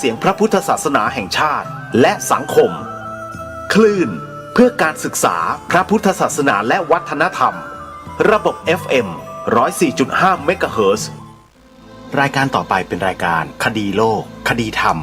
เสียงพระพุทธศาสนาแห่งชาติและสังคมคลื่นเพื่อการศึกษาพระพุทธศาสนาและวัฒนธรรมระบบ FM 104.5 เมกะเฮิรตซ์ รายการต่อไปเป็นรายการคดีโลกคดีธรรม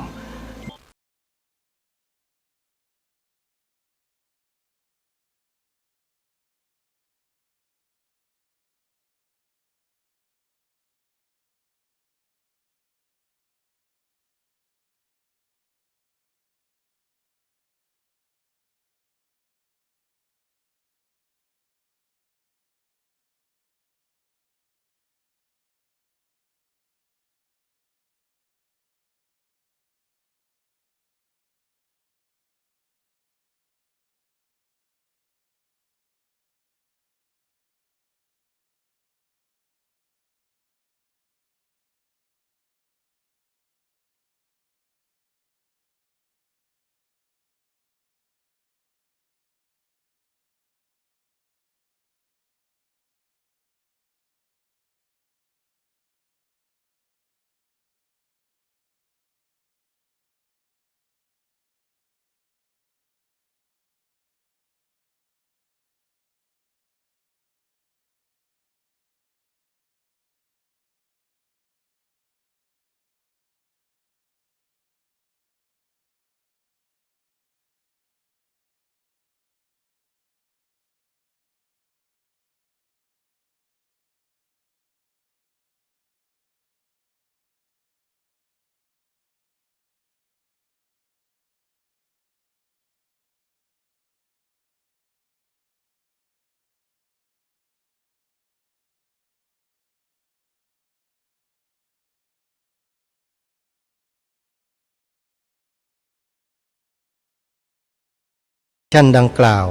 ชั้นดังกล่าว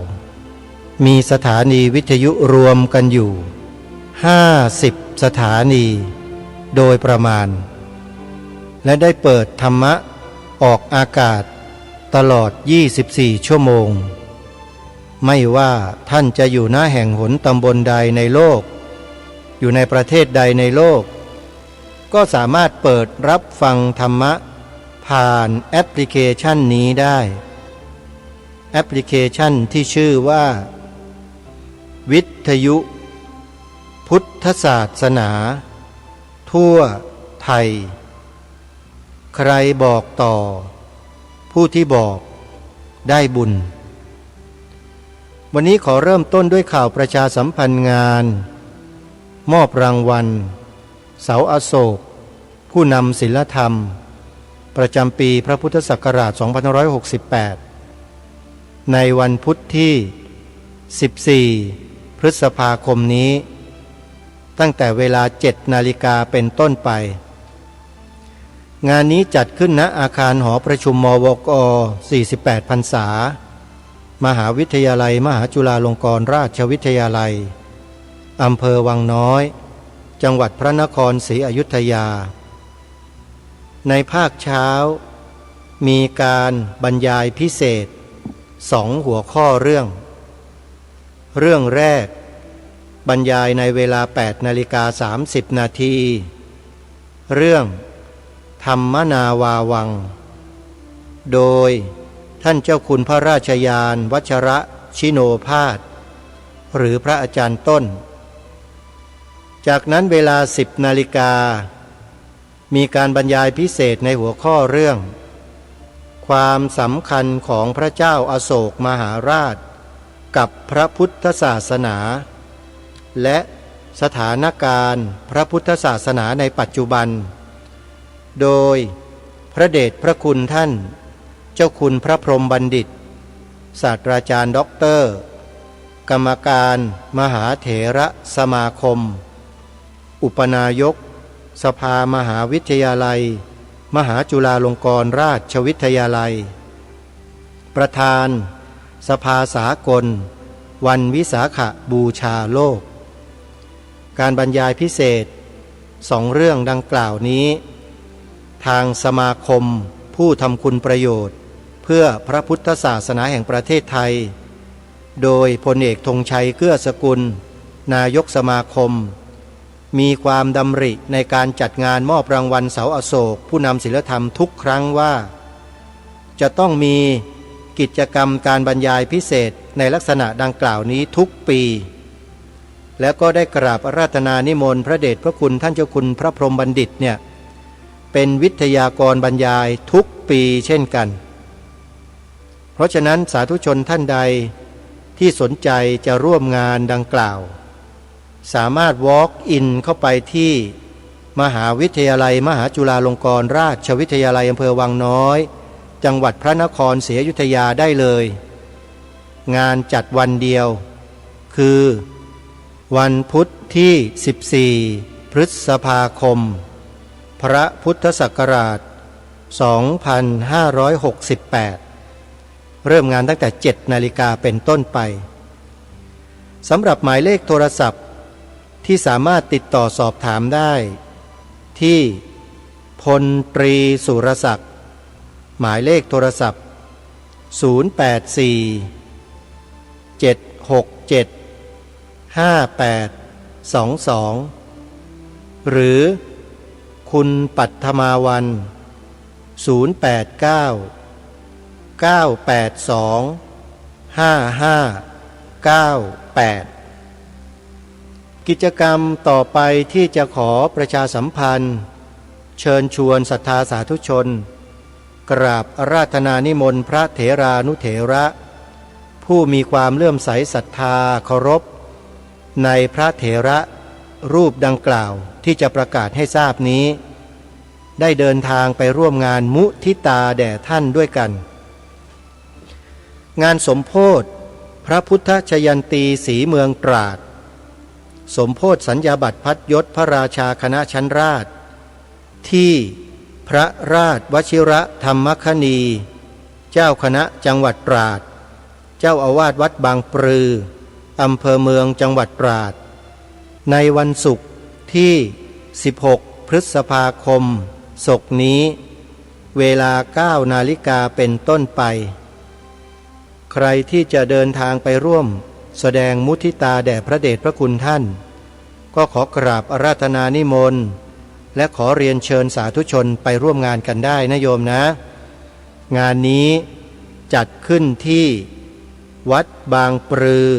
มีสถานีวิทยุรวมกันอยู่50สถานีโดยประมาณและได้เปิดธรรมะออกอากาศตลอด24ชั่วโมงไม่ว่าท่านจะอยู่หน้าแห่งหนตำบลใดในโลกอยู่ในประเทศใดในโลกก็สามารถเปิดรับฟังธรรมะผ่านแอปพลิเคชันนี้ได้แอปพลิเคชันที่ชื่อว่าวิทยุพุทธศาสนาทั่วไทยใครบอกต่อผู้ที่บอกได้บุญวันนี้ขอเริ่มต้นด้วยข่าวประชาสัมพันธ์งานมอบรางวัลเสาอโศกผู้นำศีลธรรมประจำปีพระพุทธศักราช 2568ในวันพุธที่14พฤษภาคมนี้ตั้งแต่เวลา 7 นาฬิกาเป็นต้นไปงานนี้จัดขึ้นณอาคารหอประชุมมวก48พรรษามหาวิทยาลัยมหาจุฬาลงกรณราชวิทยาลัยอำเภอวังน้อยจังหวัดพระนครศรีอยุธยาในภาคเช้ามีการบรรยายพิเศษ2 หัวข้อเรื่องแรกบรรยายในเวลา 8:30 นาทีเรื่องธรรมนาวาวังโดยท่านเจ้าคุณพระราชยานวัชระชิโนภาสหรือพระอาจารย์ต้นจากนั้นเวลา 10 นาฬิกามีการบรรยายพิเศษในหัวข้อเรื่องความสำคัญของพระเจ้าอโศกมหาราชกับพระพุทธศาสนาและสถานการณ์พระพุทธศาสนาในปัจจุบันโดยพระเดชพระคุณท่านเจ้าคุณพระพรหมบัณฑิตศาสตราจารย์ด็อกเตอร์กรรมการมหาเถระสมาคมอุปนายกสภามหาวิทยาลัยมหาจุฬาลงกรณราชวิทยาลัยประธานสภาสากลวันวิสาขบูชาโลกการบรรยายพิเศษ2 เรื่องดังกล่าวนี้ทางสมาคมผู้ทำคุณประโยชน์เพื่อพระพุทธศาสนาแห่งประเทศไทยโดยพลเอกธงชัยเกื้อสกุลนายกสมาคม มีความดำริในการจัดงานมอบรางวัลเสาอโศกผู้นำศีลธรรมทุกครั้งว่าจะต้องมีกิจกรรมการบรรยายพิเศษในลักษณะดังกล่าวนี้ทุกปีแล้วก็ได้กราบอาราธนานิมนต์พระเดชพระคุณท่านเจ้าคุณพระพรหมบัณฑิตเนี่ยเป็นวิทยากรบรรยายทุกปีเช่นกันเพราะฉะนั้นสาธุชนท่านใดที่สนใจจะร่วมงานดังกล่าวสามารถ walk in เข้าไปที่มหาวิทยาลัยมหาจุฬาลงกรณราชวิทยาลัยอำเภอวังน้อยจังหวัดพระนครศรีอยุธยาได้เลยงานจัดวันเดียวคือวันพุธที่14พฤษภาคมพระพุทธศักราช2568เริ่มงานตั้งแต่ 7 นาฬิกาเป็นต้นไปสำหรับหมายเลขโทรศัพท์ที่สามารถติดต่อสอบถามได้ที่พลตรีสุรศักดิ์หมายเลขโทรศัพท์084 767 5822หรือคุณปัทมาวัน089 982 5598กิจกรรมต่อไปที่จะขอประชาสัมพันธ์เชิญชวนศรัทธาสาธุชนกราบอาราธนานิมนต์พระเถรานุเถระผู้มีความเลื่อมใสศรัทธาเคารพในพระเถระรูปดังกล่าวที่จะประกาศให้ทราบนี้ได้เดินทางไปร่วมงานมุทิตาแด่ท่านด้วยกันงานสมโภชพระพุทธชยันตีศรีเมืองตราดสมโภชสัญญาบัตรพัดยศพระราชาคณะชั้นราชที่พระราชวชิระธรรมคณีเจ้าคณะจังหวัดตราดเจ้าอาวาสวัดบางปรืออำเภอเมืองจังหวัดตราดในวันศุกร์ที่16พฤษภาคมศกนี้เวลา 9 นาฬิกาเป็นต้นไปใครที่จะเดินทางไปร่วมแสดงมุทิตาแด่พระเดชพระคุณท่านก็ขอกราบอาราธนานิมนต์และขอเรียนเชิญสาธุชนไปร่วมงานกันได้นะโยมนะงานนี้จัดขึ้นที่วัดบางปรือ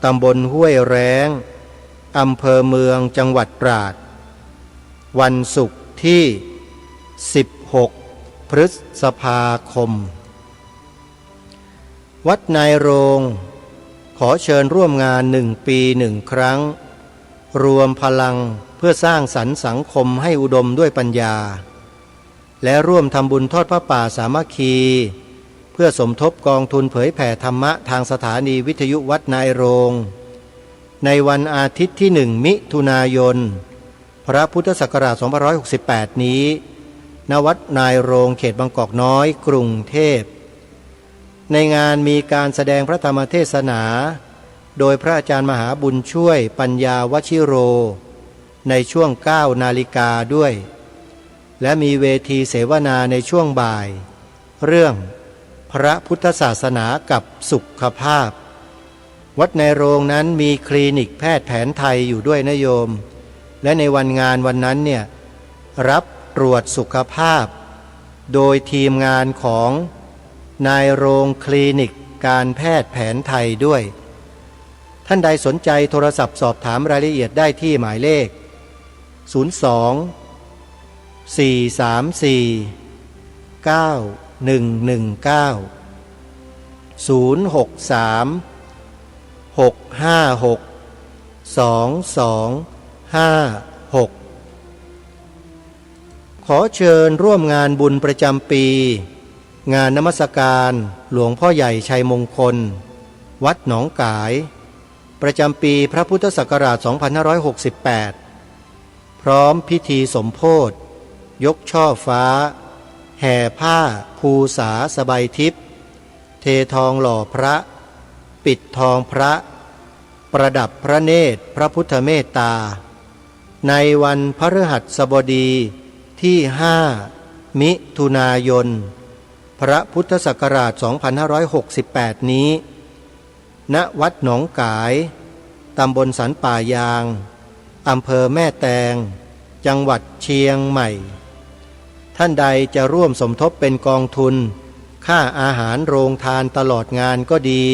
ตำบลห้วยแร้งอำเภอเมืองจังหวัดตราดวันศุกร์ที่16พฤษภาคมวัดนายโรงขอเชิญร่วมงาน1 ปี1 ครั้งรวมพลังเพื่อสร้างสรรค์สังคมให้อุดมด้วยปัญญาและร่วมทำบุญทอดพระป่าสามัคคีเพื่อสมทบกองทุนเผยแผ่ธรรมะทางสถานีวิทยุวัดนายโรงในวันอาทิตย์ที่1 มิถุนายนพระพุทธศักราช2568นี้ณวัดนายโรงเขตบางกอกน้อยกรุงเทพในงานมีการแสดงพระธรรมเทศนาโดยพระอาจารย์มหาบุญช่วยปัญญาวชิโรในช่วง 9 นาฬิกาด้วยและมีเวทีเสวนาในช่วงบ่ายเรื่องพระพุทธศาสนากับสุขภาพวัดในโรงนั้นมีคลินิกแพทย์แผนไทยอยู่ด้วยนะโยมและในวันงานวันนั้นเนี่ยรับตรวจสุขภาพโดยทีมงานของนายโรงคลินิกการแพทย์แผนไทยด้วยท่านใดสนใจโทรศัพท์สอบถามรายละเอียดได้ที่หมายเลข02 434 9119 063 656 2256ขอเชิญร่วมงานบุญประจำปีงานนมัสการหลวงพ่อใหญ่ชัยมงคลวัดหนองกายประจำปีพระพุทธศักราช 2568 พร้อมพิธีสมโภชยกช่อฟ้าแห่ผ้าภูษาสบายทิพย์เททองหล่อพระปิดทองพระประดับพระเนตรพระพุทธเมตตาในวันพฤหัสบดีที่5 มิถุนายนพระพุทธศักราช 2568 นี้ณวัดหนองกายตำบลสันป่ายาง อำเภอแม่แตงจังหวัดเชียงใหม่ท่านใดจะร่วมสมทบเป็นกองทุนค่าอาหารโรงทานตลอดงานก็ดี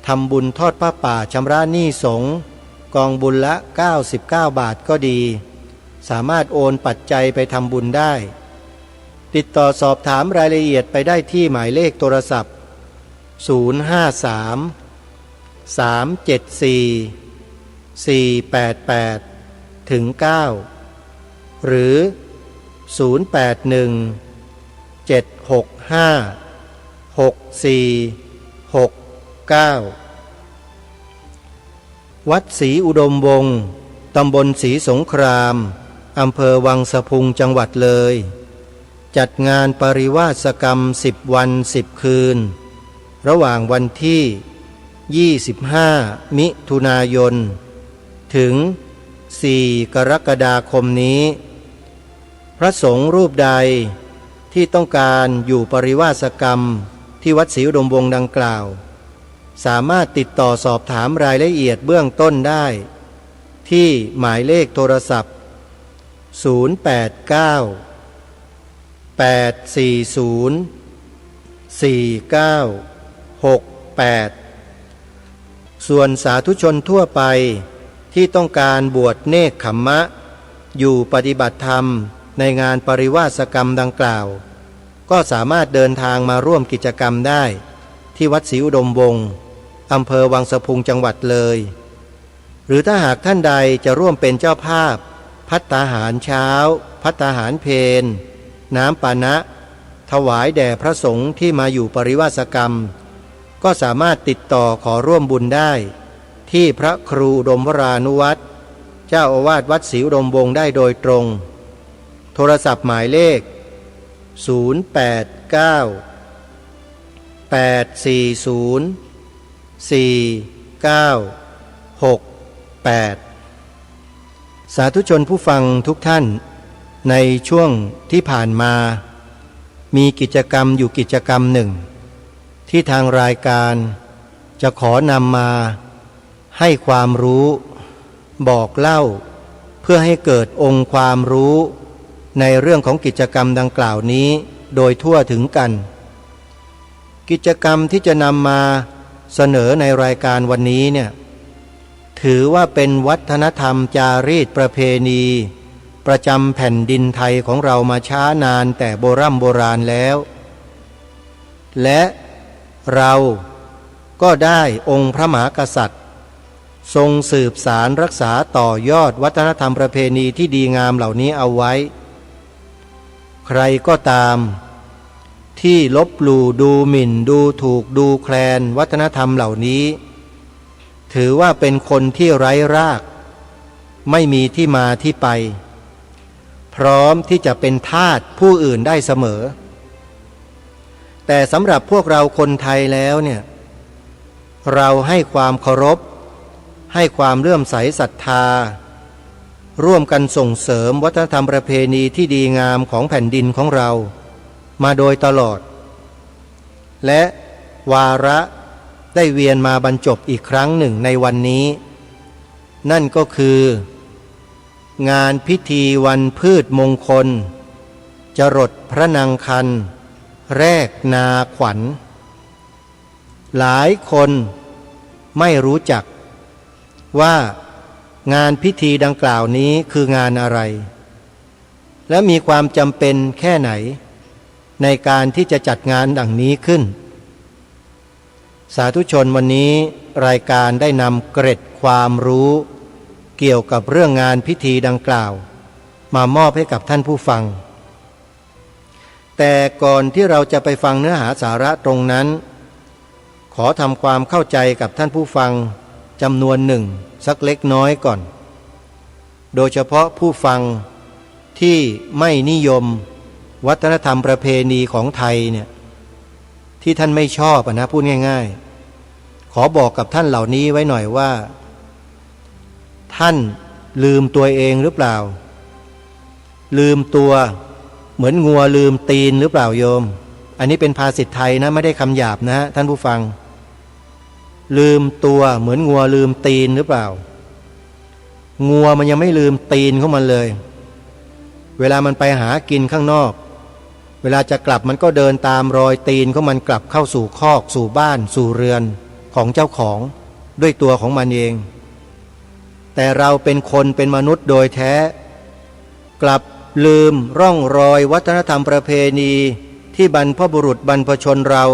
ทำบุญทอดผ้าป่าชำระหนี้สงฆ์กองบุญละ99 บาทก็ดีสามารถโอนปัจจัยไปทำบุญได้ติดต่อสอบถามรายละเอียดไปได้ที่หมายเลขโทรศัพท์053 374 488ถึง9หรือ081 765 6469วัดศรีอุดมวงศ์ตำบลศรีสงครามอำเภอวังสะพุงจังหวัดเลยจัดงานปริวาสกรรม10 วัน 10 คืนระหว่างวันที่25 มิถุนายนถึง4 กรกฎาคมนี้พระสงฆ์รูปใดที่ต้องการอยู่ปริวาสกรรมที่วัดศรีอุดมวงศ์ดังกล่าวสามารถติดต่อสอบถามรายละเอียดเบื้องต้นได้ที่หมายเลขโทรศัพท์089 840 4968ส่วนสาธุชนทั่วไปที่ต้องการบวชเนกขัมมะอยู่ปฏิบัติธรรมในงานปริวาสกรรมดังกล่าวก็สามารถเดินทางมาร่วมกิจกรรมได้ที่วัดศรีอุดมวงศ์อำเภอวังสะพุงจังหวัดเลยหรือถ้าหากท่านใดจะร่วมเป็นเจ้าภาพภัตตาหารเช้าภัตตาหารเพลน้ำปานะถวายแด่พระสงฆ์ที่มาอยู่ปริวาสกรรมก็สามารถติดต่อขอร่วมบุญได้ที่พระครูอุดมวรานุวัตรเจ้าอาวาสวัดศรีอุดมวงศ์ได้โดยตรงโทรศัพท์หมายเลข089 840 4968สาธุชนผู้ฟังทุกท่านในช่วงที่ผ่านมามีกิจกรรมอยู่กิจกรรมหนึ่งที่ทางรายการจะขอนำมาให้ความรู้บอกเล่าเพื่อให้เกิดองค์ความรู้ในเรื่องของกิจกรรมดังกล่าวนี้โดยทั่วถึงกันกิจกรรมที่จะนำมาเสนอในรายการวันนี้เนี่ยถือว่าเป็นวัฒนธรรมจารีตประเพณีประจำแผ่นดินไทยของเรามาช้านานแต่โบราณแล้วและเราก็ได้องค์พระมหากษัตริย์ทรงสืบสารรักษาต่อยอดวัฒนธรรมประเพณีที่ดีงามเหล่านี้เอาไว้ใครก็ตามที่ลบหลู่ดูหมิ่นดูถูกดูแคลนวัฒนธรรมเหล่านี้ถือว่าเป็นคนที่ไร้รากไม่มีที่มาที่ไปพร้อมที่จะเป็นทาสผู้อื่นได้เสมอแต่สำหรับพวกเราคนไทยแล้วเนี่ยเราให้ความเคารพให้ความเลื่อมใสศรัทธาร่วมกันส่งเสริมวัฒนธรรมประเพณีที่ดีงามของแผ่นดินของเรามาโดยตลอดและวาระได้เวียนมาบรรจบอีกครั้งหนึ่งในวันนี้นั่นก็คืองานพิธีวันพืชมงคลจรดพระนางคันแรกนาขวัญหลายคนไม่รู้จักว่างานพิธีดังกล่าวนี้คืองานอะไรและมีความจำเป็นแค่ไหนในการที่จะจัดงานดังนี้ขึ้นสาธุชนวันนี้รายการได้นำเกร็ดความรู้เกี่ยวกับเรื่องงานพิธีดังกล่าวมามอบให้กับท่านผู้ฟังแต่ก่อนที่เราจะไปฟังเนื้อหาสาระตรงนั้นขอทำความเข้าใจกับท่านผู้ฟังจำนวนหนึ่งสักเล็กน้อยก่อนโดยเฉพาะผู้ฟังที่ไม่นิยมวัฒนธรรมประเพณีของไทยเนี่ยที่ท่านไม่ชอบนะพูดง่ายๆขอบอกกับท่านเหล่านี้ไว้หน่อยว่าท่านลืมตัวเองหรือเปล่าลืมตัวเหมือนงัวลืมตีนหรือเปล่าโยมอันนี้เป็นภาษิตไทยนะไม่ได้คำหยาบนะท่านผู้ฟังลืมตัวเหมือนงัวลืมตีนหรือเปล่า งัวมันยังไม่ลืมตีนของมันเลยเวลามันไปหากินข้างนอกเวลาจะกลับมันก็เดินตามรอยตีนของมันกลับเข้าสู่คอกสู่บ้านสู่เรือนของเจ้าของด้วยตัวของมันเองแต่เราเป็นคนเป็นมนุษย์โดยแท้กลับลืมร่องรอยวัฒนธรรมประเพณีที่บรรพบุรุษบรรพชนเรา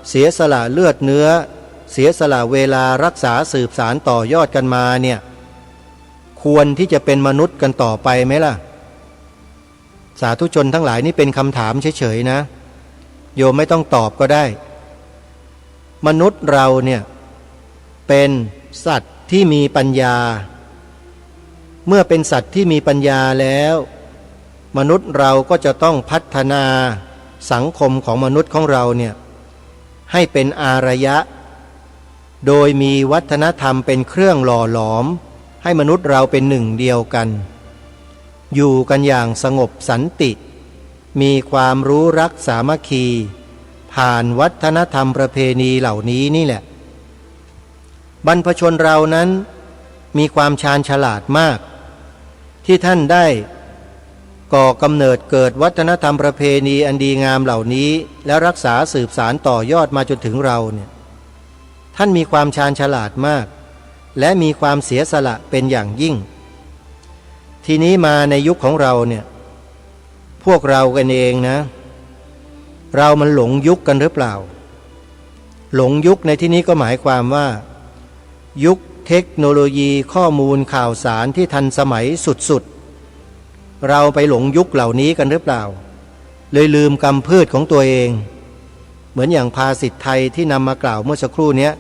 เสียสละเลือดเนื้อเสียสละเวลารักษาสืบสารต่อยอดกันมาเนี่ยควรที่จะเป็นมนุษย์กันต่อไปไหมล่ะสาธุชนทั้งหลายนี่เป็นคำถามเฉยๆนะโยมไม่ต้องตอบก็ได้มนุษย์เราเนี่ยเป็นสัตว์ที่มีปัญญาเมื่อเป็นสัตว์ที่มีปัญญาแล้วมนุษย์เราก็จะต้องพัฒนาสังคมของมนุษย์ของเราเนี่ยให้เป็นอารยะโดยมีวัฒนธรรมเป็นเครื่องหล่อหลอมให้มนุษย์เราเป็นหนึ่งเดียวกันอยู่กันอย่างสงบสันติมีความรู้รักสามัคคีผ่านวัฒนธรรมประเพณีเหล่านี้นี่แหละบรรพชนเรานั้นมีความชาญฉลาดมากที่ท่านได้ก่อกำเนิดเกิดวัฒนธรรมประเพณีอันดีงามเหล่านี้และรักษาสืบสารต่อยอดมาจนถึงเราเนี่ยท่านมีความชาญฉลาดมากและมีความเสียสละเป็นอย่างยิ่งทีนี้มาในยุคของเราเนี่ยพวกเรากันเองนะเรามันหลงยุคกันหรือเปล่าหลงยุคในที่นี้ก็หมายความว่ายุคเทคโนโลยีข้อมูลข่าวสารที่ทันสมัยสุดๆเราไปหลงยุคเหล่านี้กันหรือเปล่าเลยลืมกรรมพืชของตัวเองเหมือนอย่างภาษิตไทยที่นำมากล่าวเมื่อสักครู่นี้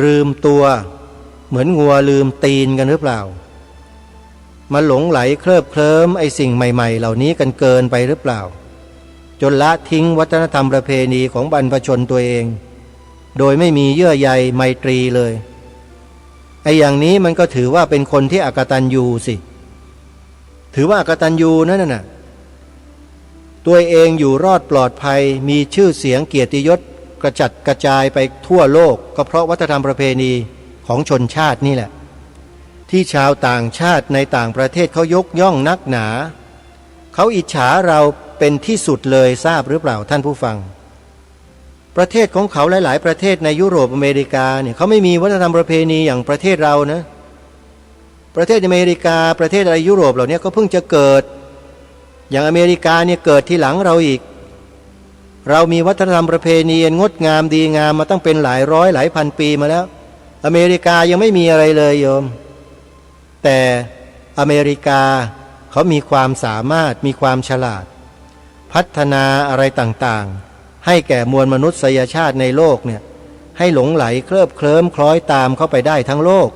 ลืมตัวเหมือนงัวลืมตีนกันหรือเปล่ามาหลงไหลเคลิบเคลิ้มไอ้สิ่งใหม่ๆเหล่านี้กันเกินไปหรือเปล่าจนละทิ้งวัฒนธรรมประเพณีของบรรพชนตัวเองโดยไม่มีเยื่อใยไมตรีเลยไอ้อย่างนี้มันก็ถือว่าเป็นคนที่อกตัญญูสิถือว่าอกตัญญูนั่นน่ะตัวเองอยู่รอดปลอดภัยมีชื่อเสียงเกียรติยศกระจัดกระจายไปทั่วโลกก็เพราะวัฒนธรรมประเพณีของชนชาตินี่แหละที่ชาวต่างชาติในต่างประเทศเขายกย่องนักหนาเขาอิจฉาเราเป็นที่สุดเลยทราบหรือเปล่าท่านผู้ฟังประเทศของเขาหลายๆประเทศในยุโรปอเมริกาเนี่ยเขาไม่มีวัฒนธรรมประเพณีอย่างประเทศเรานะประเทศอเมริกาประเทศอะไรยุโรปเหล่านี้ก็เพิ่งจะเกิดอย่างอเมริกาเนี่ยเกิดทีหลังเราอีกเรามีวัฒนธรรมประเพณีงดงามดีงามมาตั้งเป็นหลายร้อยหลายพันปีมาแล้วอเมริกายังไม่มีอะไรเลยโยมแต่อเมริกาเขามีความสามารถมีความฉลาดพัฒนาอะไรต่างๆให้แก่มวลมนุษยชาติในโลกเนี่ยให้หลงไหลเคลิบเคลิ้มคล้อยตามเข้าไปได้ทั้งโลก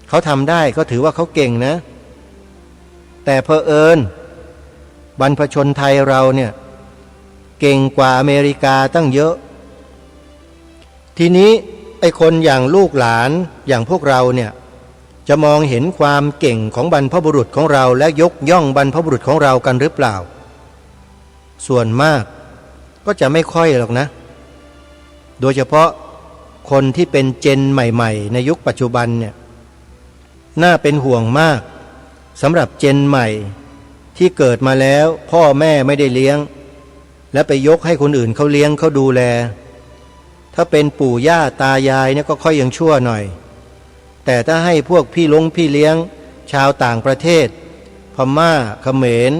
เขาทำได้ก็ถือว่าเขาเก่งนะแต่เผอิญบรรพชนไทยเราเนี่ยเก่งกว่าอเมริกาตั้งเยอะทีนี้ไอ้คนอย่างลูกหลานอย่างพวกเราเนี่ยจะมองเห็นความเก่งของบรรพบุรุษของเราและยกย่องบรรพบุรุษของเรากันหรือเปล่าส่วนมากก็จะไม่ค่อยหรอกนะโดยเฉพาะคนที่เป็นเจนใหม่ๆในยุคปัจจุบันเนี่ยน่าเป็นห่วงมากสำหรับเจนใหม่ที่เกิดมาแล้วพ่อแม่ไม่ได้เลี้ยงและไปยกให้คนอื่นเขาเลี้ยงเขาดูแลถ้าเป็นปู่ย่าตายายเนี่ยก็ค่อยยังชั่วหน่อยแต่ถ้าให้พวกพี่เลี้ยงชาวต่างประเทศพม่าเขมร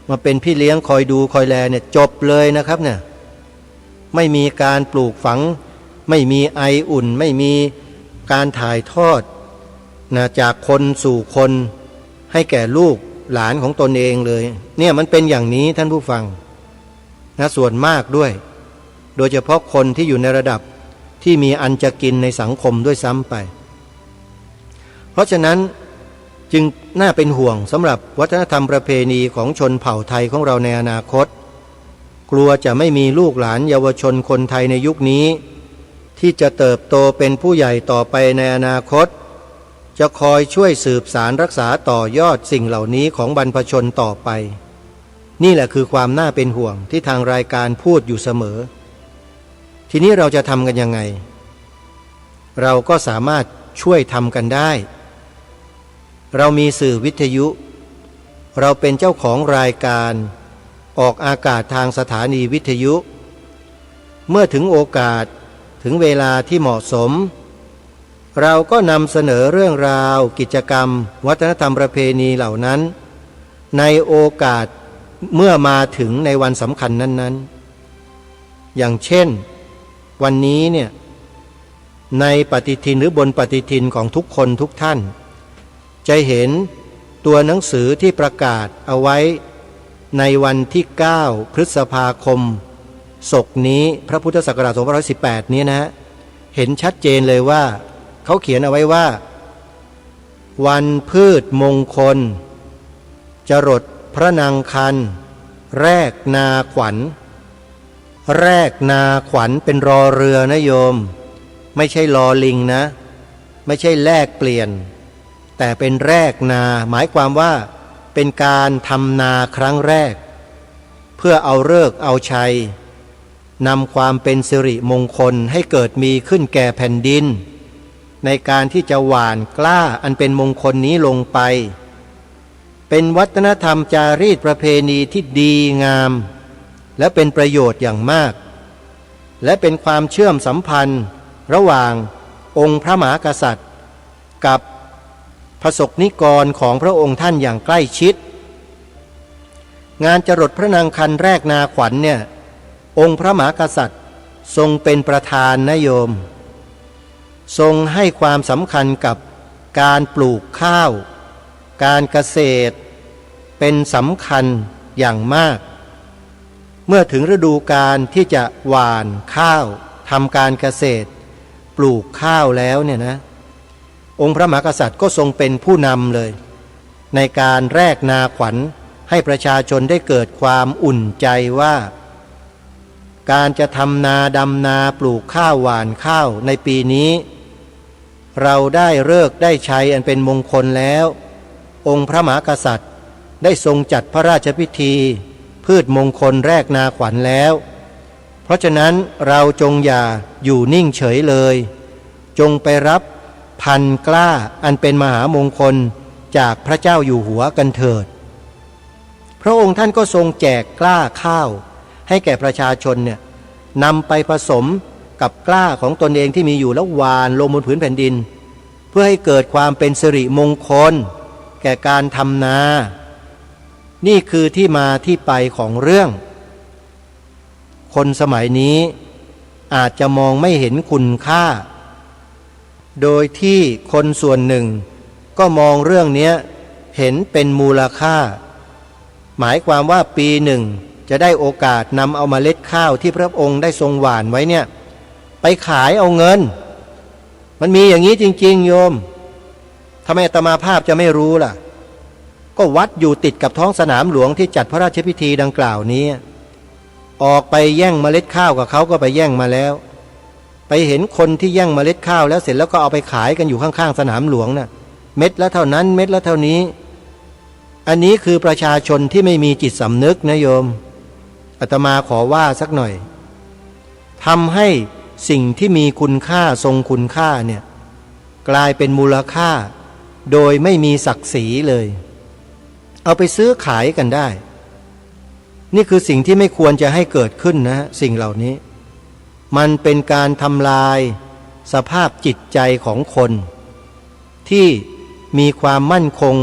มาเป็นพี่เลี้ยงคอยดูคอยแลเนี่ยจบเลยนะครับเนี่ยไม่มีการปลูกฝังไม่มีไออุ่นไม่มีการถ่ายทอดนะจากคนสู่คนให้แก่ลูกหลานของตนเองเลยเนี่ยมันเป็นอย่างนี้ท่านผู้ฟังนะส่วนมากด้วยโดยเฉพาะคนที่อยู่ในระดับที่มีอันจะกินในสังคมด้วยซ้ำไปเพราะฉะนั้นจึงน่าเป็นห่วงสำหรับวัฒนธรรมประเพณีของชนเผ่าไทยของเราในอนาคตกลัวจะไม่มีลูกหลานเยาวชนคนไทยในยุคนี้ที่จะเติบโตเป็นผู้ใหญ่ต่อไปในอนาคตจะคอยช่วยสืบสารรักษาต่อยอดสิ่งเหล่านี้ของบรรพชนต่อไปนี่แหละคือความน่าเป็นห่วงที่ทางรายการพูดอยู่เสมอทีนี้เราจะทำกันยังไงเราก็สามารถช่วยทำกันได้ เรามีสื่อวิทยุ เราเป็นเจ้าของรายการออกอากาศทางสถานีวิทยุ เมื่อถึงโอกาสถึงเวลาที่เหมาะสมเราก็นำเสนอเรื่องราวกิจกรรมวัฒนธรรมประเพณีเหล่านั้นในโอกาสเมื่อมาถึงในวันสำคัญนั้นๆอย่างเช่นวันนี้เนี่ยในปฏิทินหรือบนปฏิทินของทุกคนทุกท่านจะเห็นตัวหนังสือที่ประกาศเอาไว้ในวันที่9พฤษภาคมศกนี้พระพุทธศักราช2518นี้นะเห็นชัดเจนเลยว่าเขาเขียนเอาไว้ว่าวันพืชมงคลจรดพระนางคันแรกนาขวัญแรกนาขวัญเป็นรอเรือนะโยมไม่ใช่ลอลิงนะไม่ใช่แลกเปลี่ยนแต่เป็นแรกนาหมายความว่าเป็นการทำนาครั้งแรกเพื่อเอาฤกษ์เอาชัยนำความเป็นสิริมงคลให้เกิดมีขึ้นแก่แผ่นดินในการที่จะหว่านกล้าอันเป็นมงคลนี้ลงไปเป็นวัฒนธรรมจารีตประเพณีที่ดีงามและเป็นประโยชน์อย่างมากและเป็นความเชื่อมสัมพันธ์ระหว่างองค์พระมหากษัตริย์กับพระสกนิกรของพระองค์ท่านอย่างใกล้ชิดงานจรดพระนางคันแรกนาขวัญเนี่ยองค์พระมหากษัตริย์ทรงเป็นประธานนะโยมทรงให้ความสำคัญกับการปลูกข้าวการเกษตรเป็นสำคัญอย่างมากเมื่อถึงฤดูกาลที่จะหว่านข้าวทำการเกษตรปลูกข้าวแล้วเนี่ยนะองค์พระมหากษัตริย์ก็ทรงเป็นผู้นำเลยในการแรกนาขวัญให้ประชาชนได้เกิดความอุ่นใจว่าการจะทำนาดำนาปลูกข้าวหว่านข้าวในปีนี้เราได้ฤกษ์ได้ชัยอันเป็นมงคลแล้วองค์พระมหากษัตริย์ได้ทรงจัดพระราชพิธีพืชมงคลแรกนาขวัญแล้วเพราะฉะนั้นเราจงอย่าอยู่นิ่งเฉยเลยจงไปรับพันกล้าอันเป็นมหามงคลจากพระเจ้าอยู่หัวกันเถิดพระองค์ท่านก็ทรงแจกกล้าข้าวให้แก่ประชาชนเนี่ยนำไปผสมกับกล้าของตนเองที่มีอยู่แล้วหว่านลงบนผืนแผ่นดินเพื่อให้เกิดความเป็นสิริมงคลแก่การทำนานี่คือที่มาที่ไปของเรื่องคนสมัยนี้อาจจะมองไม่เห็นคุณค่าโดยที่คนส่วนหนึ่งก็มองเรื่องนี้เห็นเป็นมูลค่าหมายความว่าปีหนึ่งจะได้โอกาสนำเอาเมล็ดข้าวที่พระองค์ได้ทรงหว่านไว้เนี่ยไปขายเอาเงินมันมีอย่างนี้จริงๆโยมทำไมอาตมาภาพจะไม่รู้ล่ะก็วัดอยู่ติดกับท้องสนามหลวงที่จัดพระราชพิธีดังกล่าวนี้ออกไปแย่งเมล็ดข้าวกับเขาก็ไปแย่งมาแล้วไปเห็นคนที่แย่งเมล็ดข้าวแล้วเสร็จแล้วก็เอาไปขายกันอยู่ข้างๆสนามหลวงน่ะเม็ดละเท่านั้นเม็ดละเท่านี้อันนี้คือประชาชนที่ไม่มีจิตสำนึกนะโยมอาตมาขอว่าสักหน่อยทำให้สิ่งที่มีคุณค่าทรงคุณค่าเนี่ยกลายเป็นมูลค่าโดยไม่มีศักดิ์ศรีเลยเอาไปซื้อขายกันได้นี่คือสิ่งที่ไม่ควรจะให้เกิดขึ้นนะสิ่งเหล่านี้มันเป็นการทำลายสภาพจิตใจของคนที่มีความมั่นคง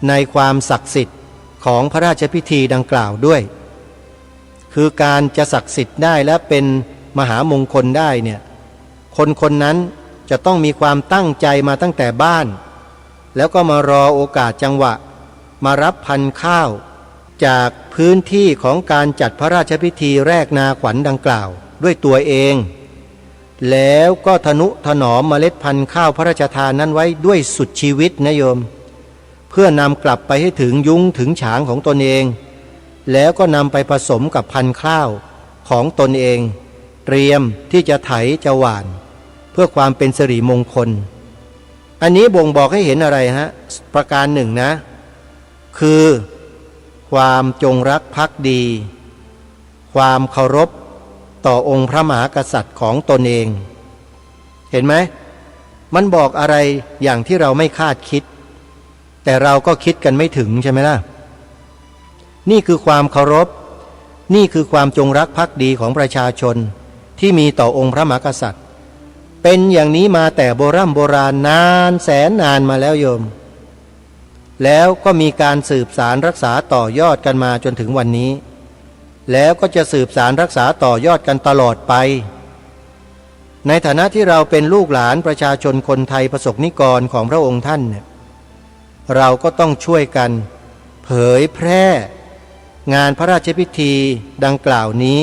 ในความศักดิ์สิทธิ์ของพระราชพิธีดังกล่าวด้วยคือการจะศักดิ์สิทธิ์ได้และเป็นมหามงคลได้เนี่ยคนคนนั้นจะต้องมีความตั้งใจมาตั้งแต่บ้านแล้วก็มารอโอกาสจังหวะมารับพันธุ์ข้าวจากพื้นที่ของการจัดพระราชพิธีแรกนาขวัญดังกล่าวด้วยตัวเองแล้วก็ทนุถนอมเมล็ดพันธุ์ข้าวพระราชทานนั้นไว้ด้วยสุดชีวิตนะโยมเพื่อนำกลับไปให้ถึงยุ้งถึงฉางของตนเองแล้วก็นำไปผสมกับพันธุ์ข้าวของตนเองเตรียมที่จะไถจะหว่านเพื่อความเป็นสิริมงคลอันนี้บ่งบอกให้เห็นอะไรฮะประการหนึ่งนะคือความจงรักภักดีความเคารพต่อองค์พระมหากษัตริย์ของตนเองเห็นไหมมันบอกอะไรอย่างที่เราไม่คาดคิด แต่เราก็คิดกันไม่ถึงใช่ไหมล่ะนี่คือความเคารพนี่คือความจงรักภักดีของประชาชนที่มีต่อองค์พระมหากษัตริย์เป็นอย่างนี้มาแต่โบราณนานแสนนานมาแล้วโยมแล้วก็มีการสืบสารรักษาต่อยอดกันมาจนถึงวันนี้แล้วก็จะสืบสารรักษาต่อยอดกันตลอดไปในฐานะที่เราเป็นลูกหลานประชาชนคนไทยประสบนิกรของพระองค์ท่านเนี่ยเราก็ต้องช่วยกันเผยแพร่งานพระราชพิธีดังกล่าวนี้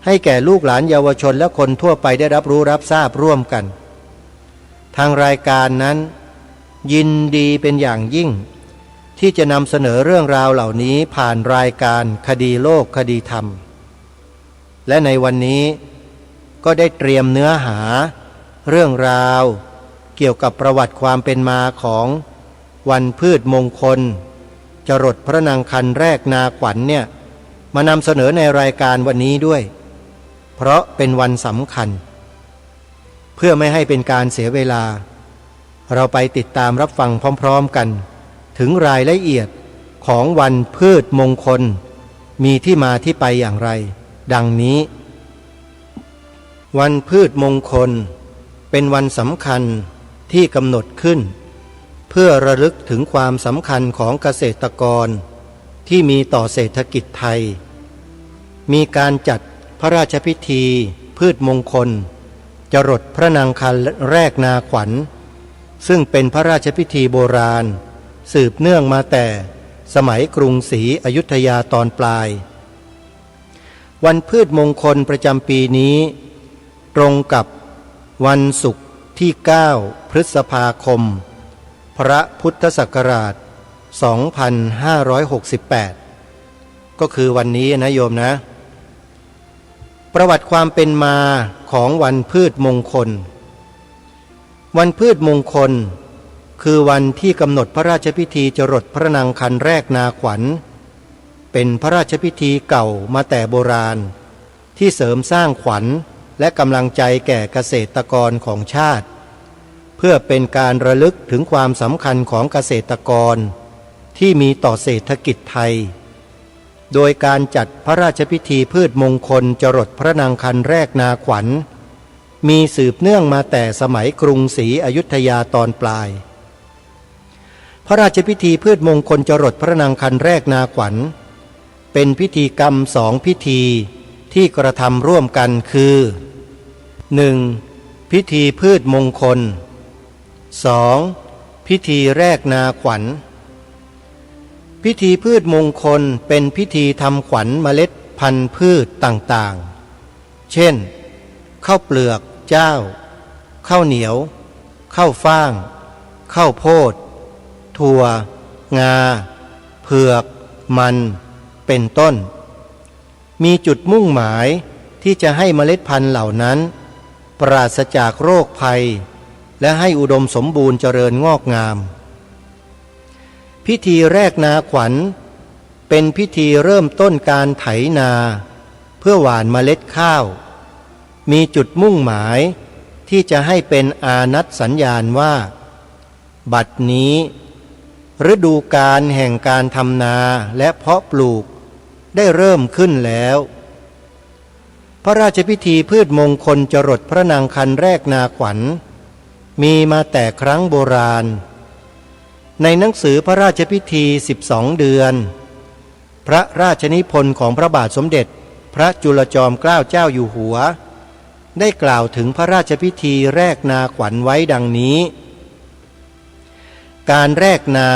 ให้แก่ลูกหลานเยาวชนและคนทั่วไปได้รับรู้รับทราบร่วมกันทางรายการนั้นยินดีเป็นอย่างยิ่งที่จะนำเสนอเรื่องราวเหล่านี้ผ่านรายการคดีโลกคดีธรรมและในวันนี้ก็ได้เตรียมเนื้อหาเรื่องราวเกี่ยวกับประวัติความเป็นมาของวันพืชมงคลจรดพระนางคันแรกนาขวัญเนี่ยมานำเสนอในรายการวันนี้ด้วยเพราะเป็นวันสำคัญเพื่อไม่ให้เป็นการเสียเวลาเราไปติดตามรับฟังพร้อมๆกันถึงรายละเอียดของวันพืชมงคลมีที่มาที่ไปอย่างไรดังนี้วันพืชมงคลเป็นวันสำคัญที่กำหนดขึ้นเพื่อระลึกถึงความสำคัญของเกษตรกรที่มีต่อเศรษฐกิจไทยมีการจัดพระราชพิธีพืชมงคลจรดพระนางคันแรกนาขวัญซึ่งเป็นพระราชพิธีโบราณสืบเนื่องมาแต่สมัยกรุงศรีอยุธยาตอนปลายวันพืชมงคลประจำปีนี้ตรงกับวันศุกร์ที่9พฤษภาคมพระพุทธศักราช2568ก็คือวันนี้นะโยมนะประวัติความเป็นมาของวันพืชมงคลวันพืชมงคลคือวันที่กำหนดพระราชพิธีจรดพระนางคันแรกนาขวัญเป็นพระราชพิธีเก่ามาแต่โบราณที่เสริมสร้างขวัญและกำลังใจแก่เกษตรกรของชาติเพื่อเป็นการระลึกถึงความสำคัญของเกษตรกรที่มีต่อเศรษฐกิจไทยโดยการจัดพระราชพิธีพืชมงคลจรดพระนางคันแรกนาขวัญมีสืบเนื่องมาแต่สมัยกรุงศรีอยุธยาตอนปลายพระราชพิธีพืชมงคลจรดพระนางคันแรกนาขวัญเป็นพิธีกรรม2พิธีที่กระทำร่วมกันคือ 1. พิธีพืชมงคล 2. พิธีแรกนาขวัญพิธีพืชมงคลเป็นพิธีทำขวัญเมล็ดพันธุ์พืชต่างๆเช่นข้าวเปลือกเจ้าข้าวเหนียวข้าวฟ่างข้าวโพดถั่วงาเผือกมันเป็นต้นมีจุดมุ่งหมายที่จะให้เมล็ดพันธุ์เหล่านั้นปราศจากโรคภัยและให้อุดมสมบูรณ์เจริญงอกงามพิธีแรกนาขวัญเป็นพิธีเริ่มต้นการไถนาเพื่อหว่านเมล็ดข้าวมีจุดมุ่งหมายที่จะให้เป็นอานัตสัญญาณว่าบัดนี้ฤดูกาลแห่งการทำนาและเพาะปลูกได้เริ่มขึ้นแล้วพระราชพิธีพืชมงคลจรดพระนางคันแรกนาขวัญมีมาแต่ครั้งโบราณในหนังสือพระราชพิธี12เดือนพระราชนิพนธ์ของพระบาทสมเด็จพระจุลจอมเกล้าเจ้าอยู่หัวได้กล่าวถึงพระราชพิธีแรกนาขวัญไว้ดังนี้การแรกนา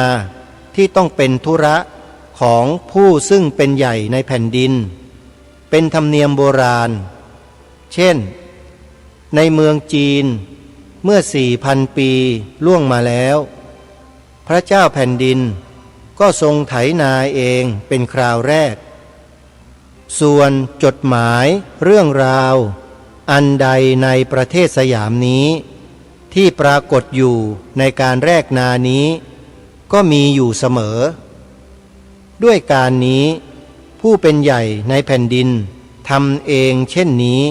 ที่ต้องเป็นธุระของผู้ซึ่งเป็นใหญ่ในแผ่นดินเป็นธรรมเนียมโบราณเช่นในเมืองจีนเมื่อ 4,000 ปีล่วงมาแล้วพระเจ้าแผ่นดินก็ทรงไถนาเองเป็นคราวแรกส่วนจดหมายเรื่องราวอันใดในประเทศสยามนี้ที่ปรากฏอยู่ในการแรกนานี้ก็มีอยู่เสมอด้วยการนี้ผู้เป็นใหญ่ในแผ่นดินทำเองเช่นนี้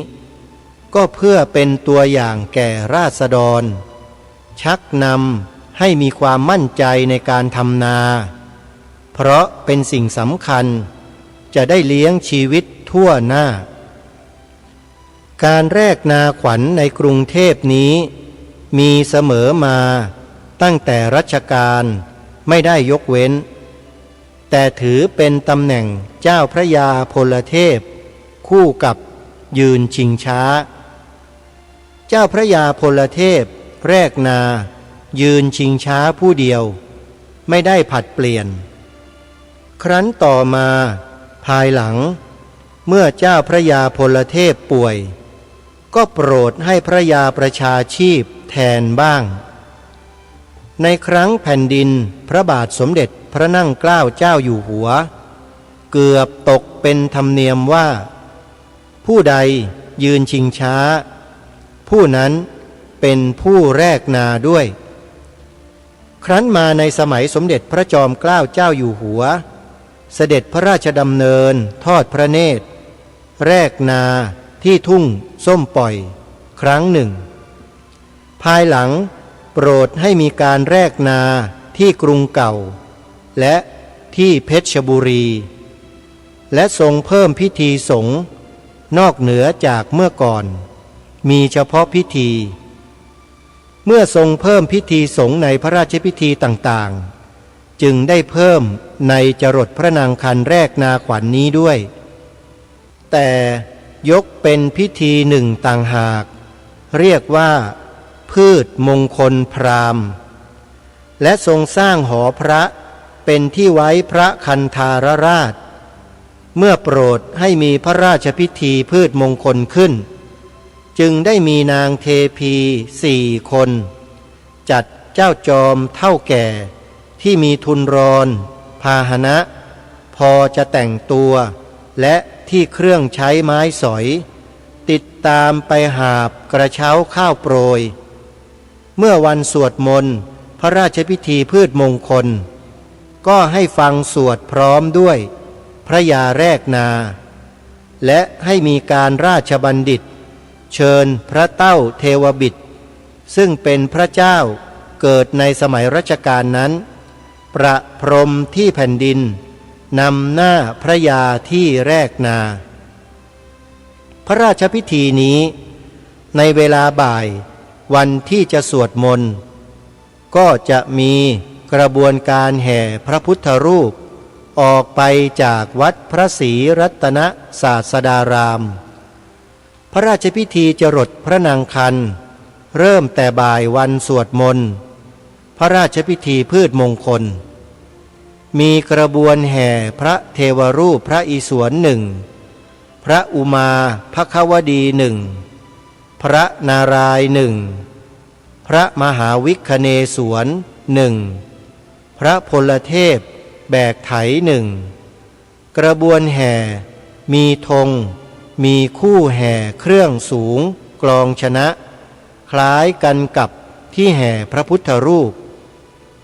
ก็เพื่อเป็นตัวอย่างแก่ราษฎรชักนำ ให้มีความมั่นใจในการทำนา เพราะเป็นสิ่งสำคัญจะได้เลี้ยงชีวิตทั่วหน้าการแรกนาขวัญในกรุงเทพนี้มีเสมอมาตั้งแต่รัชกาลไม่ได้ยกเว้นแต่ถือเป็นตำแหน่งเจ้าพระยาพลเทพคู่กับยืนชิงช้าเจ้าพระยาพลเทพแรกนายืนชิงช้าผู้เดียวไม่ได้ผัดเปลี่ยนครั้นต่อมาภายหลังเมื่อเจ้าพระยาพลเทพป่วยก็โปรดให้พระยาประชาชีพแทนบ้างในครั้งแผ่นดินพระบาทสมเด็จพระนั่งเกล้าเจ้าอยู่หัวเกือบตกเป็นธรรมเนียมว่าผู้ใดยืนชิงช้าผู้นั้นเป็นผู้แรกนาด้วยครั้นมาในสมัยสมเด็จพระจอมเกล้าเจ้าอยู่หัวเสด็จพระราชดำเนินทอดพระเนตรแรกนาที่ทุ่งส้มปล่อยครั้งหนึ่งภายหลังโปรดให้มีการแรกนาที่กรุงเก่าและที่เพชรบุรีและทรงเพิ่มพิธีสงฆ์นอกเหนือจากเมื่อก่อนมีเฉพาะพิธีเมื่อทรงเพิ่มพิธีสงฆ์ในพระราชพิธีต่างๆจึงได้เพิ่มในจรดพระนางคันแรกนาขวัญ นี้ด้วยแต่ยกเป็นพิธีหนึ่งต่างหากเรียกว่าพืชมงคลพราหมณ์และทรงสร้างหอพระเป็นที่ไว้พระคันธารราชเมื่อโปรดให้มีพระราชพิธีพืชมงคลขึ้นจึงได้มีนางเทพี4 คนจัดเจ้าจอมเท่าแก่ที่มีทุนรอนพาหนะพอจะแต่งตัวและที่เครื่องใช้ไม้สอยติดตามไปหาบกระเช้าข้าวโปรยเมื่อวันสวดมนต์พระราชพิธีพืชมงคลก็ให้ฟังสวดพร้อมด้วยพระยาแรกนาและให้มีการราชบัณฑิตเชิญพระเต้าเทวบิดซึ่งเป็นพระเจ้าเกิดในสมัยรัชกาลนั้นประพรมที่แผ่นดินนำหน้าพระยาที่แรกนาพระราชพิธีนี้ในเวลาบ่ายวันที่จะสวดมนต์ก็จะมีกระบวนการแห่พระพุทธรูปออกไปจากวัดพระศรีรัตนศาสดารามพระราชพิธีจรดพระนางคันเริ่มแต่บ่ายวันสวดมนต์พระราชพิธีพืชมงคลมีกระบวนแห่พระเทวรูปพระอิศวรหนึ่งพระอุมาภควดีหนึ่งพระนารายณ์หนึ่งพระมหาวิคเนศวรหนึ่งพระพลเทพแบกไถหนึ่งกระบวนแห่มีธงมีคู่แห่เครื่องสูงกลองชนะคล้ายกันกับที่แห่พระพุทธรูป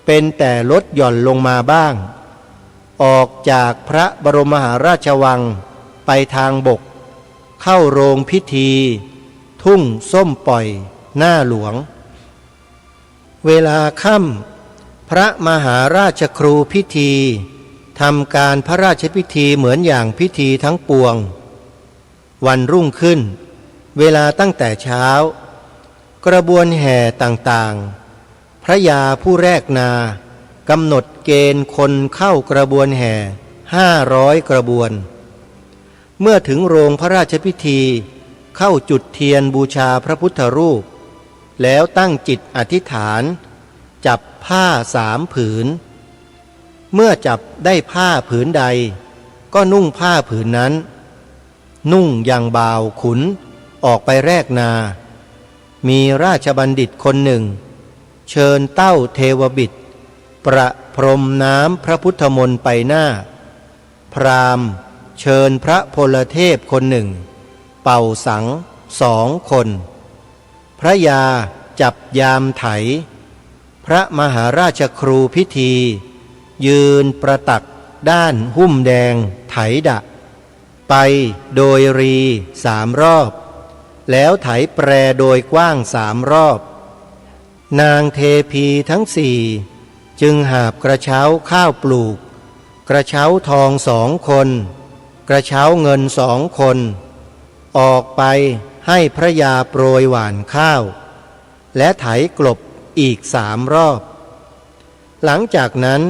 เป็นแต่ลดหย่อนลงมาบ้างออกจากพระบรมมหาราชวังไปทางบกเข้าโรงพิธีทุ่งส้มปล่อยหน้าหลวงเวลาค่ำพระมหาราชครูพิธีทำการพระราชพิธีเหมือนอย่างพิธีทั้งปวงวันรุ่งขึ้นเวลาตั้งแต่เช้ากระบวนแห่ต่างๆพระยาผู้แรกนากำหนดเกณฑ์คนเข้ากระบวนแห่500 กระบวนเมื่อถึงโรงพระราชพิธีเข้าจุดเทียนบูชาพระพุทธรูปแล้วตั้งจิตอธิษฐานจับผ้า3 ผืนเมื่อจับได้ผ้าผืนใดก็นุ่งผ้าผืนนั้นนุ่งอย่างบ่าวขุนออกไปแรกนามีราชบัณฑิตคนหนึ่งเชิญเต้าเทวบิดประพรมน้ำพระพุทธมนต์ไปหน้าพราหมณ์เชิญพระพลเทพคนหนึ่งเป่าสัง2 คนพระยาจับยามไถพระมหาราชครูพิธียืนประตักด้านหุ้มแดงไถดะไปโดยรี3 รอบแล้วไถแปรโดยกว้าง3 รอบ นางเทพีทั้งสี่จึงหาบกระเช้าข้าวปลูกกระเช้าทอง2 คนกระเช้าเงิน2 คนออกไปให้พระยาโปรยหว่านข้าวและไถกลบอีก3 รอบหลังจากนั้น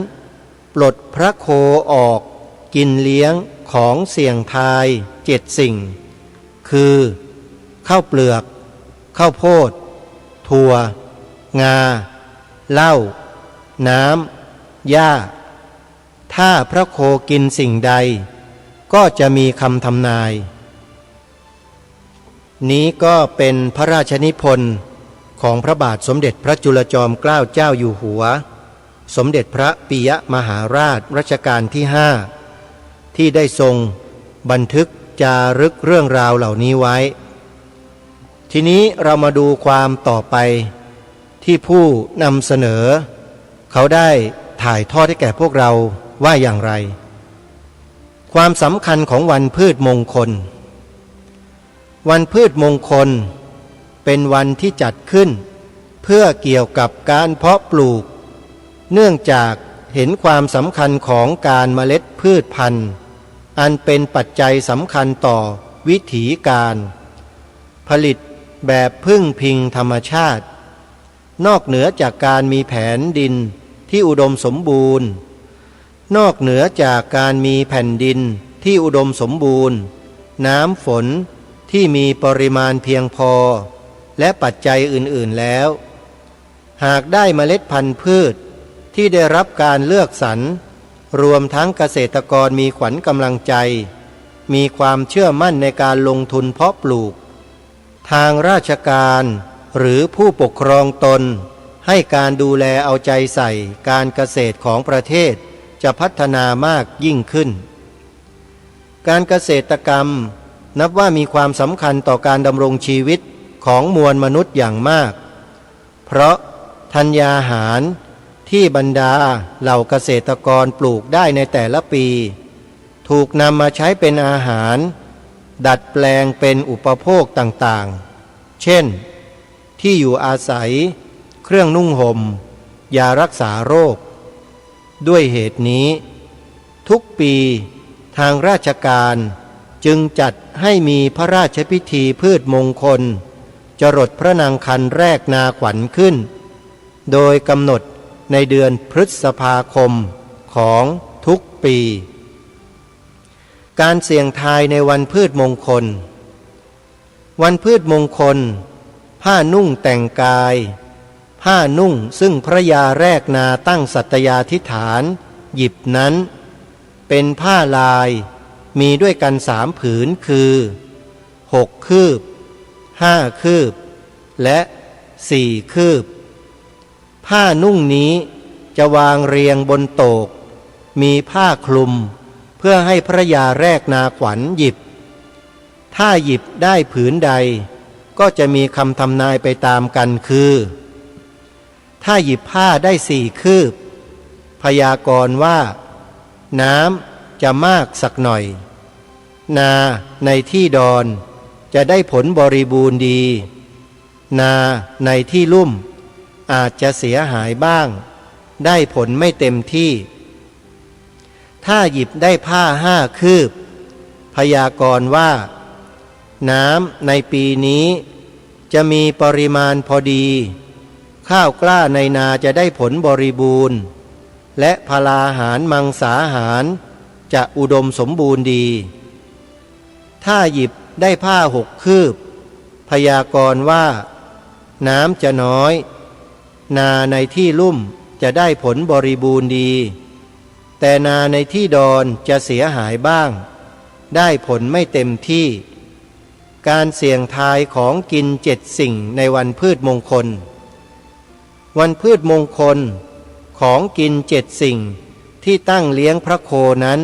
ปลดพระโคออกกินเลี้ยงของเสี่ยงทาย7 สิ่งคือข้าวเปลือกข้าวโพดถั่วงาเหล้าน้ำหญ้าถ้าพระโคกินสิ่งใดก็จะมีคำทำนายนี้ก็เป็นพระราชนิพนธ์ของพระบาทสมเด็จพระจุลจอมเกล้าเจ้าอยู่หัวสมเด็จพระปิยมหาราชรัชกาลที่5ที่ได้ทรงบันทึกจารึกเรื่องราวเหล่านี้ไว้ทีนี้เรามาดูความต่อไปที่ผู้นำเสนอเขาได้ถ่ายทอดให้แก่พวกเราว่าอย่างไรความสำคัญของวันพืชมงคลวันพืชมงคลเป็นวันที่จัดขึ้นเพื่อเกี่ยวกับการเพาะปลูกเนื่องจากเห็นความสำคัญของการเมล็ดพืชพันธุ์อันเป็นปัจจัยสำคัญต่อวิถีการผลิตแบบพึ่งพิงธรรมชาตินอกเหนือจากการมีแผนดินที่อุดมสมบูรณ์นอกเหนือจากการมีแผ่นดินที่อุดมสมบูรณ์น้ำฝนที่มีปริมาณเพียงพอและปัจจัยอื่นๆแล้วหากได้เมล็ดพันธุ์พืชที่ได้รับการเลือกสรรรวมทั้งเกษตรกรมีขวัญกำลังใจมีความเชื่อมั่นในการลงทุนเพาะปลูกทางราชการหรือผู้ปกครองตนให้การดูแลเอาใจใส่การเกษตรของประเทศจะพัฒนามากยิ่งขึ้นการเกษตรกรรมนับว่ามีความสำคัญต่อการดำรงชีวิตของมวลมนุษย์อย่างมากเพราะธัญญาหารที่บรรดาเหล่าเกษตรกรปลูกได้ในแต่ละปีถูกนำมาใช้เป็นอาหารดัดแปลงเป็นอุปโภคต่างๆเช่นที่อยู่อาศัยเครื่องนุ่งห่มยารักษาโรคด้วยเหตุนี้ทุกปีทางราชการจึงจัดให้มีพระราชพิธีพืชมงคลจรดพระนางคันแรกนาขวัญขึ้นโดยกำหนดในเดือนพฤษภาคมของทุกปีการเสี่ยงทายในวันพืชมงคลวันพืชมงคลผ้านุ่งแต่งกายผ้านุ่งซึ่งพระยาแรกนาตั้งสัตยาธิฐานหยิบนั้นเป็นผ้าลายมีด้วยกัน3 ผืนคือ6 คืบ5 คืบและ4 คืบผ้านุ่งนี้จะวางเรียงบนโตกมีผ้าคลุมเพื่อให้พระยาแรกนาขวัญหยิบถ้าหยิบได้ผืนใดก็จะมีคำทำนายไปตามกันคือถ้าหยิบผ้าได้4 คืบพยากรณ์ว่าน้ำจะมากสักหน่อยนาในที่ดอนจะได้ผลบริบูรณ์ดีนาในที่ลุ่มอาจจะเสียหายบ้างได้ผลไม่เต็มที่ถ้าหยิบได้ผ้า5 คืบพยากรณ์ว่าน้ำในปีนี้จะมีปริมาณพอดีข้าวกล้าในนาจะได้ผลบริบูรณ์และพลาหารมังสาหารจะอุดมสมบูรณ์ดีถ้าหยิบได้ผ้า6 คืบพยากรณ์ว่าน้ำจะน้อยนาในที่ลุ่มจะได้ผลบริบูรณ์ดีแต่นาในที่ดอนจะเสียหายบ้างได้ผลไม่เต็มที่การเสี่ยงทายของกิน7 สิ่งในวันพืชมงคลวันพืชมงคลของกิน7 สิ่งที่ตั้งเลี้ยงพระโคนั้น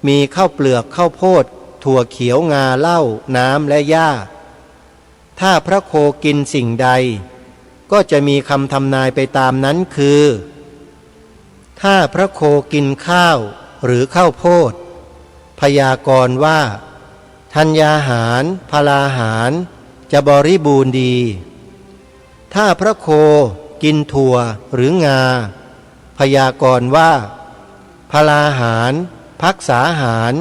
มีข้าวเปลือกข้าวโพดถั่วเขียวงาเหล้าน้ำและหญ้าถ้าพระโคกินสิ่งใดก็จะมีคำทำนายไปตามนั้นคือถ้าพระโคกินข้าวหรือข้าวโพดพยากรณ์ว่าธัญญาหารพลาหารจะบริบูรณ์ดีถ้าพระโค กินถั่วหรืองาพยากรณ์ว่าพลาหารภักษาหาร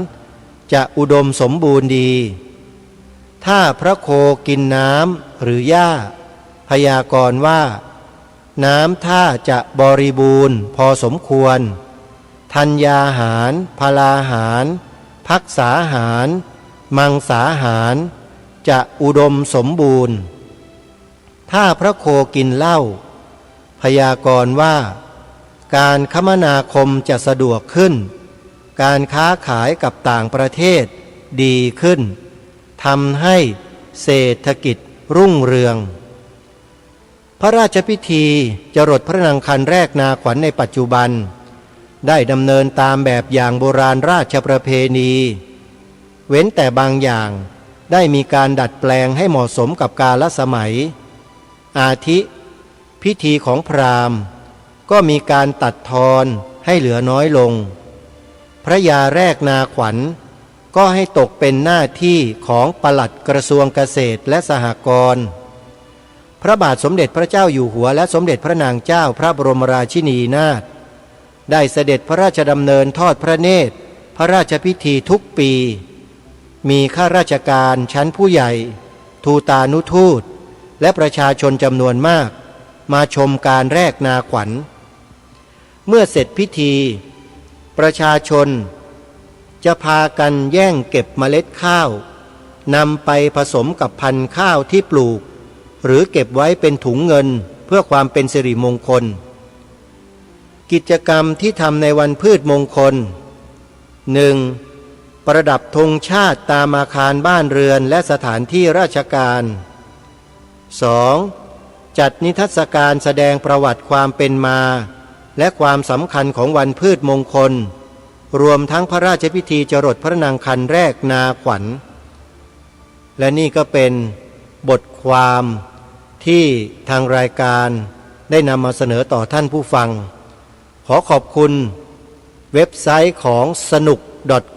จะอุดมสมบูรณ์ดีถ้าพระโคกินน้ำหรือหญ้าพยากรณ์ว่าน้ำท่าจะบริบูรณ์พอสมควรธัญญาหารพลาหารภักษาหารมังสาหารจะอุดมสมบูรณ์ถ้าพระโคกินเหล้าพยากรณ์ว่าการคมนาคมจะสะดวกขึ้นการค้าขายกับต่างประเทศดีขึ้นทำให้เศรษฐกิจรุ่งเรืองพระราชพิธีจรดพระนางคันแรกนาขวัญในปัจจุบันได้ดำเนินตามแบบอย่างโบราณราชประเพณีเว้นแต่บางอย่างได้มีการดัดแปลงให้เหมาะสมกับกาลสมัยอาทิพิธีของพราหมณ์ก็มีการตัดทอนให้เหลือน้อยลงพระยาแรกนาขวัญก็ให้ตกเป็นหน้าที่ของปลัดกระทรวงเกษตรและสหกรณ์พระบาทสมเด็จพระเจ้าอยู่หัวและสมเด็จพระนางเจ้าพระบรมราชินีนาถได้เสด็จพระราชดำเนินทอดพระเนตรพระราชพิธีทุกปีมีข้าราชการชั้นผู้ใหญ่ทูตานุทูตและประชาชนจำนวนมากมาชมการแรกนาขวัญเมื่อเสร็จพิธีประชาชนจะพากันแย่งเก็บเมล็ดข้าวนำไปผสมกับพันธุ์ข้าวที่ปลูกหรือเก็บไว้เป็นถุงเงินเพื่อความเป็นสิริมงคลกิจกรรมที่ทำในวันพืชมงคล 1. ประดับธงชาติตามอาคารบ้านเรือนและสถานที่ราชการ 2. จัดนิทรรศการแสดงประวัติความเป็นมาและความสำคัญของวันพืชมงคลรวมทั้งพระราชพิธีจรดพระนางคันแรกนาขวัญและนี่ก็เป็นบทความที่ทางรายการได้นำมาเสนอต่อท่านผู้ฟังขอขอบคุณเว็บไซต์ของสนุก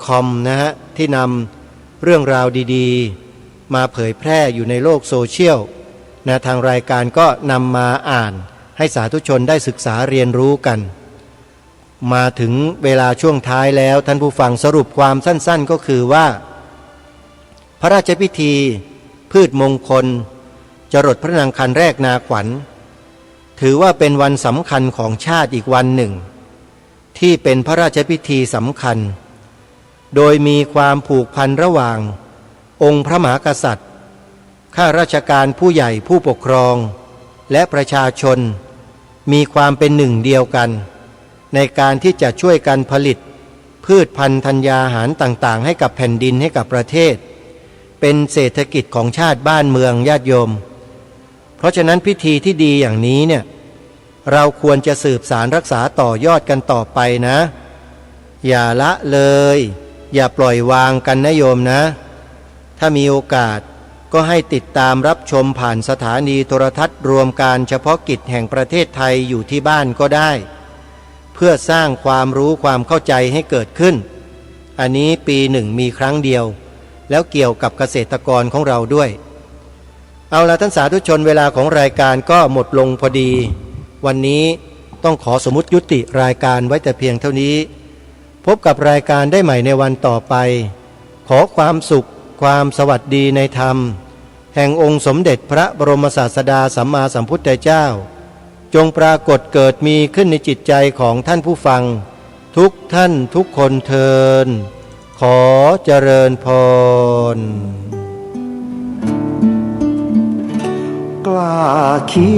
.com นะฮะที่นำเรื่องราวดีๆมาเผยแพร่อยู่ในโลกโซเชียลนะทางรายการก็นำมาอ่านให้สาธุชนได้ศึกษาเรียนรู้กันมาถึงเวลาช่วงท้ายแล้วท่านผู้ฟังสรุปความสั้นๆก็คือว่าพระราชพิธีพืชมงคลจรดพระนางคันแรกนาขวัญถือว่าเป็นวันสำคัญของชาติอีกวันหนึ่งที่เป็นพระราชพิธีสำคัญโดยมีความผูกพันระหว่างองค์พระมหากษัตริย์ข้าราชการผู้ใหญ่ผู้ปกครองและประชาชนมีความเป็นหนึ่งเดียวกันในการที่จะช่วยกันผลิตพืชพันธุ์ธัญญาหารต่างๆให้กับแผ่นดินให้กับประเทศเป็นเศรษฐกิจของชาติบ้านเมืองญาติโยมเพราะฉะนั้นพิธีที่ดีอย่างนี้เนี่ยเราควรจะสืบสารรักษาต่อยอดกันต่อไปนะอย่าละเลยอย่าปล่อยวางกันนะโยมนะถ้ามีโอกาสก็ให้ติดตามรับชมผ่านสถานีโทรทัศน์รวมการเฉพาะกิจแห่งประเทศไทยอยู่ที่บ้านก็ได้เพื่อสร้างความรู้ความเข้าใจให้เกิดขึ้นอันนี้ปีหนึ่งมีครั้งเดียวแล้วเกี่ยวกับเกษตรกรของเราด้วยเอาละท่านสาธุชนเวลาของรายการก็หมดลงพอดีวันนี้ต้องขอสมมุติยุติรายการไว้แต่เพียงเท่านี้พบกับรายการได้ใหม่ในวันต่อไปขอความสุขความสวัสดีในธรรมแห่งองค์สมเด็จพระบรมศาสดาสัมมาสัมพุทธเจ้าจงปรากฏเกิดมีขึ้นในจิตใจของท่านผู้ฟังทุกท่านทุกคนเทินขอเจริญพรกล้าคิด